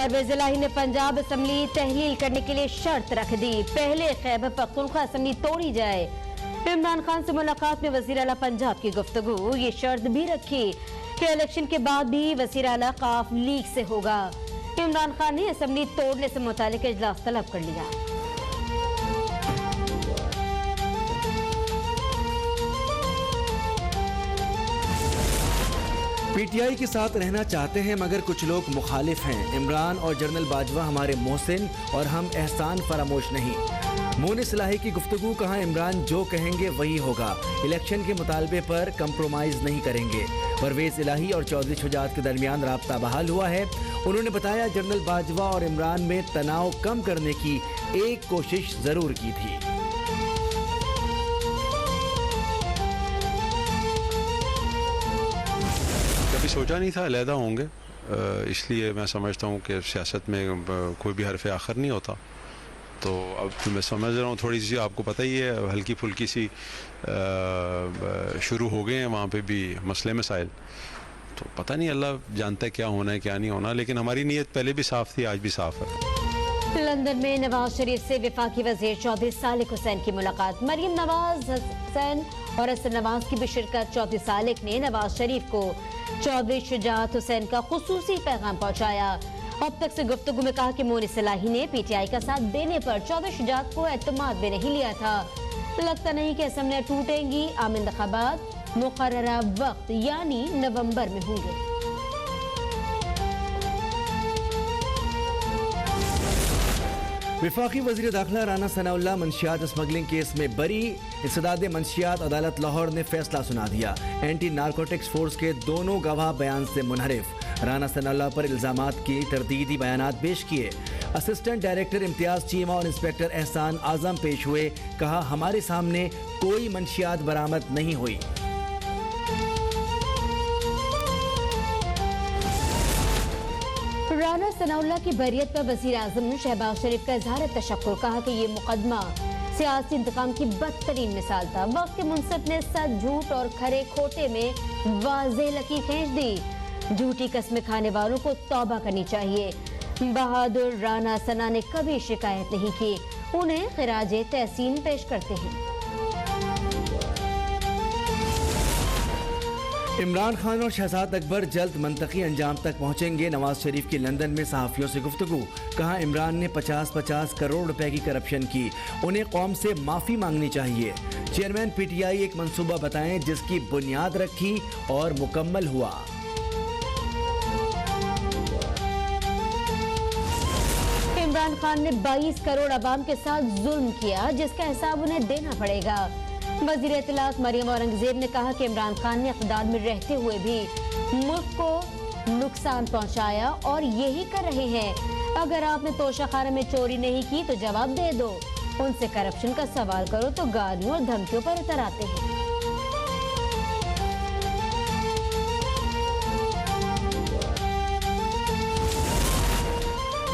परवेज इलाही ने पंजाब असम्बली तहलील करने के लिए शर्त रख दी, पहले खैबर पख्तूनख्वा असम्बली तोड़ी जाए। इमरान खान से मुलाकात में वज़ीर आला पंजाब की गुफ्तगू, ये शर्त भी रखी कि इलेक्शन के बाद भी वज़ीर आला काफ लीग से होगा। इमरान खान ने असम्बली तोड़ने से मुतालिक इजलास तलब कर लिया। पीटीआई के साथ रहना चाहते हैं मगर कुछ लोग मुखालिफ हैं। इमरान और जनरल बाजवा हमारे मोहसिन और हम एहसान फरामोश नहीं। मोनिस इलाही की गुफ्तगू, कहा इमरान जो कहेंगे वही होगा, इलेक्शन के मुतालबे पर कंप्रोमाइज नहीं करेंगे। परवेज इलाही और चौधरी शुजात के दरमियान राब्ता बहाल हुआ है। उन्होंने बताया जनरल बाजवा और इमरान में तनाव कम करने की एक कोशिश जरूर की थी। कभी सोचा नहीं था अलहदा होंगे, इसलिए मैं समझता हूँ कि सियासत में कोई भी हरफ आखिर नहीं होता। तो अब मैं समझ रहा हूँ थोड़ी सी, आपको पता ही है, हल्की फुल्की सी शुरू हो गए हैं वहाँ पे भी मसले मसाइल। तो पता नहीं, अल्लाह जानता है क्या होना है क्या नहीं होना, लेकिन हमारी नीयत पहले भी साफ़ थी, आज भी साफ़ है। लंदन में नवाज शरीफ से वफाकी वज़ीर चौधरी सालिक हुसैन की मुलाकात। मरियम नवाज हुसैन और असद नवाज की भी शिरकत। चौधरी सालिक ने नवाज शरीफ को चौधरी शुजात हुसैन का खुसूसी पैगाम पहुंचाया। अब तक से गुफ्तगू में कहा कि मोनिस इलाही ने पीटीआई का साथ देने पर चौधरी शुजात को एतमाद में नहीं लिया था। लगता नहीं कि असम्बलियां टूटेंगी। आम इंतखाबात मुकर्ररा वक्त यानी नवंबर में होंगे। वफाकी वज़ीर दाखिला राना सनाउल्लाह मंशियात स्मगलिंग केस में बरी। इंसदाद मंशियात अदालत लाहौर ने फैसला सुना दिया। एंटी नारकोटिक्स फोर्स के दोनों गवाह बयान से मुनहरिफ। राना सनाउल्लाह पर इल्जामात की तरदीदी बयानात पेश किए। असिस्टेंट डायरेक्टर इम्तियाज चीमा और इंस्पेक्टर एहसान आजम पेश हुए। कहा हमारे सामने कोई मंशियात बरामद नहीं हुई। राना सनाउल्लाह की बरियत पर वज़ीर आज़म शहबाज शरीफ का इजहार तशक्कुर। कहा कि ये मुकदमा सियासी इंतकाम की बदतरीन मिसाल था। वक्त के मुंसिफ ने सच झूठ और खरे खोटे में वाज़ेह लकीर खींच दी। झूठी कस्में खाने वालों को तौबा करनी चाहिए। बहादुर राना सना ने कभी शिकायत नहीं की। उन्हें खिराजे तहसीन पेश करते हैं। इमरान खान और शहजाद अकबर जल्द मंतकी अंजाम तक पहुंचेंगे। नवाज शरीफ की लंदन में सहाफियों से गुफ्तगू। कहा इमरान ने 50-50 करोड़ रुपए की करप्शन की, उन्हें कौम से माफी मांगनी चाहिए। चेयरमैन पीटीआई एक मंसूबा बताएं जिसकी बुनियाद रखी और मुकम्मल हुआ। इमरान खान ने 22 करोड़ अवाम के साथ जुल्म किया, जिसका हिसाब उन्हें देना पड़ेगा। वज़ीर इत्तलात मरियम औरंगज़ेब ने कहा कि इमरान खान ने इक़्तिदार में रहते हुए भी मुल्क को नुकसान पहुंचाया और यही कर रहे हैं। अगर आपने तोशाखाना में चोरी नहीं की तो जवाब दे दो। उनसे करप्शन का सवाल करो तो गालियों और धमकियों पर उतर आते हैं।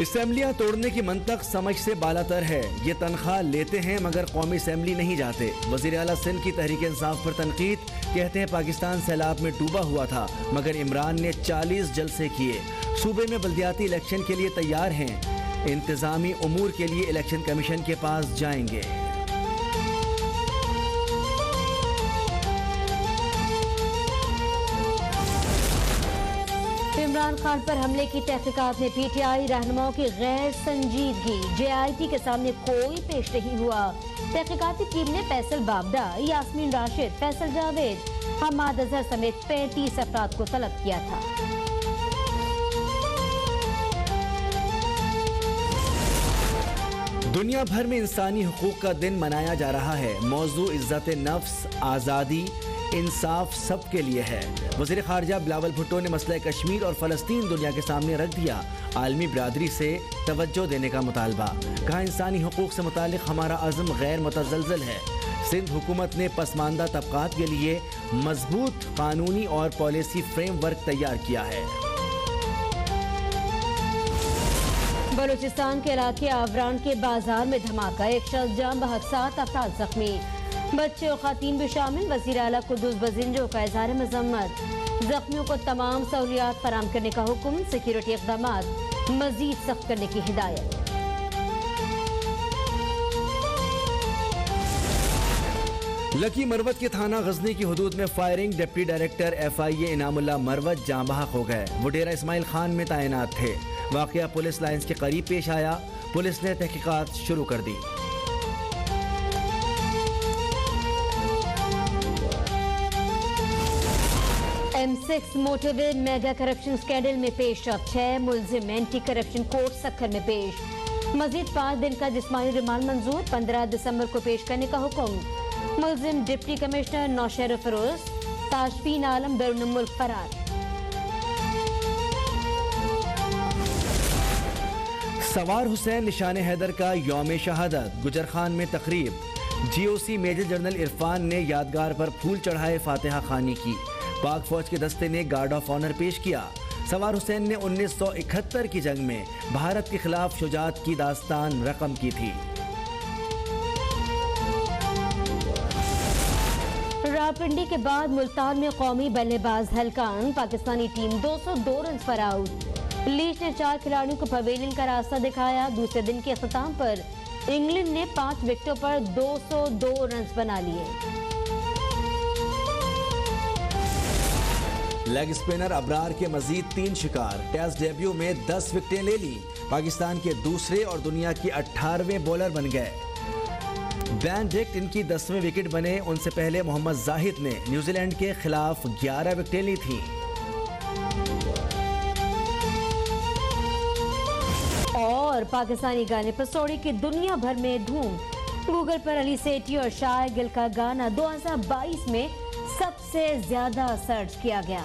असेंबलियां तोड़ने की मंतक समझ से बालातर है। ये तनख्वाह लेते हैं मगर कौमी असेंबली नहीं जाते। वज़ीर आला सिंध की तहरीक इंसाफ पर तनकीद। कहते हैं पाकिस्तान सैलाब में डूबा हुआ था मगर इमरान ने 40 जलसे किए। सूबे में बल्दियाती इलेक्शन के लिए तैयार हैं। इंतजामी उमूर के लिए इलेक्शन कमीशन के पास जाएंगे। इमरान खान पर हमले की तहकीकात में पीटीआई रहनुमाओं की गैर संजीदगी। जेआईटी के सामने कोई पेश नहीं हुआ। तहकीकाती टीम ने फैसल बाबडा, यास्मीन राशिद, फैसल जावेद, हमाद अजहर समेत 35 अफराद को तलब किया था। दुनिया भर में इंसानी हुकूक का दिन मनाया जा रहा है। मौजू इज्जत नफ्स, आज़ादी, इंसाफ सबके लिए है। वज़ीर ख़ारजा बिलावल भुट्टो ने मसला कश्मीर और फ़लस्तीन दुनिया के सामने रख दिया। आलमी बिरादरी से तवज्जो देने का मुतालबा। कहा इंसानी हुकूक से मुतालिक हमारा अज़्म गैर मुतज़लज़ल है। सिंध हुकूमत ने पसमानदा तबक़ात के लिए मजबूत कानूनी और पॉलिसी फ्रेमवर्क तैयार किया है। बलूचिस्तान के इलाके आवरान के बाजार में धमाका, एक शख्स जान बहक 7 अफराद जख्मी, बच्चे और खातीन भी शामिल। वज़ीर आला कुद्दूस बज़िंजो का इज़हार मज़म्मत। जख्मियों को तमाम सहूलियात फराम करने का हुक्म, सिक्योरिटी इक़दामात मजीद सख्त करने की हिदायत। लकी मरवत के थाना गजनी की हदूद में firing, deputy director FIA Inamullah Marwat जाँ बहक हो गए। वो डेरा इस्माइल खान में तैनात थे। वाक़या पुलिस लाइन्स के करीब पेश आया। पुलिस ने तहकीकात शुरू कर दी। M6 motorway mega corruption scandal में पेश अब 6 मुलजिम एंटी करप्शन कोर्ट सक्खर में पेश। मजीद 5 दिन का जिस्मानी रिमांड मंजूर, 15 दिसंबर को पेश करने का हुक्म। मुलजिम डिप्टी कमिश्नर नौशेर फरोज, ताजफीन आलम बैरून मुल्क फरार। सवार हुसैन निशान हैदर का यौम शहादत, गुजर खान में तकरीब। GOC मेजर जनरल इरफान ने यादगार पर फूल चढ़ाए, फातिहा खानी की। पाक फौज के दस्ते ने गार्ड ऑफ ऑनर पेश किया। सवार हुसैन ने 1971 की जंग में भारत के खिलाफ शुजाअत की दास्तान रकम की थी। रावलपिंडी के बाद मुल्तान में कौमी बल्लेबाज हलकान, पाकिस्तानी टीम 202 रन पर आउट। लीच ने 4 खिलाड़ियों को पवेलियन का रास्ता दिखाया। दूसरे दिन के अख्ताम पर इंग्लैंड ने 5 विकेटों पर 202 रन बना लिए। लेग स्पिनर अबरार के मजीद 3 शिकार, टेस्ट डेब्यू में 10 विकेटें ले ली। पाकिस्तान के दूसरे और दुनिया के 18वें बॉलर बन गए। बैन डिक्ट इनकी 10वें विकेट बने। उनसे पहले मोहम्मद जाहिद ने न्यूजीलैंड के खिलाफ 11 विकेटें ली थीं। और पाकिस्तानी गाने पसौड़ी की दुनिया भर में धूम। गूगल पर अली सेठी और शाह गिल का गाना 2022 में सबसे ज्यादा सर्च किया गया।